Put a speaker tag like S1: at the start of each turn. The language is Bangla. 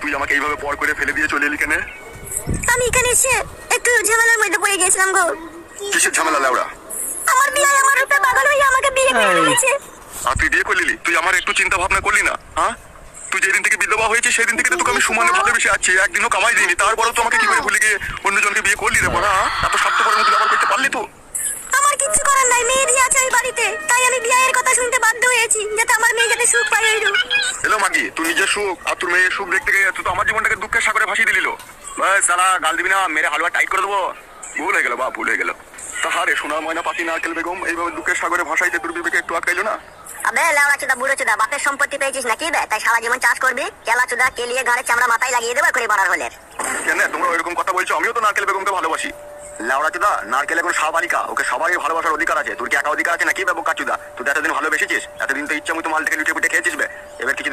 S1: তুই আমাকে এইভাবে পর করে ফেলে দিয়ে চলে এলি কেন?
S2: আমি এখানে এসে একটু ঝামেলার মধ্যে পড়ে গেছিলাম গো।
S1: কিসের ঝামেলা লেওড়া?
S2: আমার বিয়ে আমার উপরে পাগল হয়ে আমাকে বিয়ে করে ফেলেছে।
S1: আর তুই বিয়ে করলি? তুই আমার একটু চিন্তা ভাবনা করলি না? হ্যাঁ, তুই যেদিন থেকে বিধবা হয়েছে সেদিন থেকে তো তোকে আমি সমানে ভালোবেসে আছি, একদিনও কামাই দিইনি, তারপরেও তো আমাকে কি করে ভুলে গিয়ে অন্যজনকে বিয়ে করলি রে বড়া? এত স্বার্থপরের মতো ব্যবহার করতে পারলি তো?
S2: আমার কিচ্ছু করার নাই, মেয়ে দিয়ে আছে ওই বাড়িতে, তাই আমি বিয়ের কথা শুনতে বাধ্য হয়েছি যাতে আমার মেয়ে যাতে সুখ পায়।
S1: এলো মাগি, তুই নিজের সুখ আর তোর মেয়ের সুখ দেখতে গিয়ে তুই তো আমার জীবনটাকে দুঃখের সাগরে ভাসিয়ে দিলিল। বাস সালা, গাল দিবি না, মেরে হালুয়া টাইট করে দেবো। ভুল হয়ে গেল বা, ভুল হয়ে গেল। তাহারে সোনার ময়না পাতি নারকেল বেগম এইভাবে দুঃখের সাগরে ভাসাইতে তোর বিবেকে একটু আটকাইলো না?
S2: আবে লেওড়া চোদা বুড়ো চোদা, বাপের সম্পত্তি পেয়েছিস নাকি বে, তাই সারা জীবন চাষ করবি? কেলা চোদা কেলিয়ে ঘাড়ে চামড়া মাথায় লাগিয়ে দেবো করে বাড়ার হলের।
S1: কেন তোমরা এরকম কথা বলছো? আমিও তো নারকেল বেগমকে ভালোবাসি। লেওড়া চুদা, নারকেল এখন স্বাভাবিকা, ওকে সবারই ভালোবাসার অধিকার আছে। তোর কি একা অধিকার আছে নাকি বে বোকা চুদা? তুই এতদিন ভালোবেসেছিস, এতদিন তো ইচ্ছা মতো মাল থেকে লুটে পুটে খেয়েছিস বে। এবার কিছু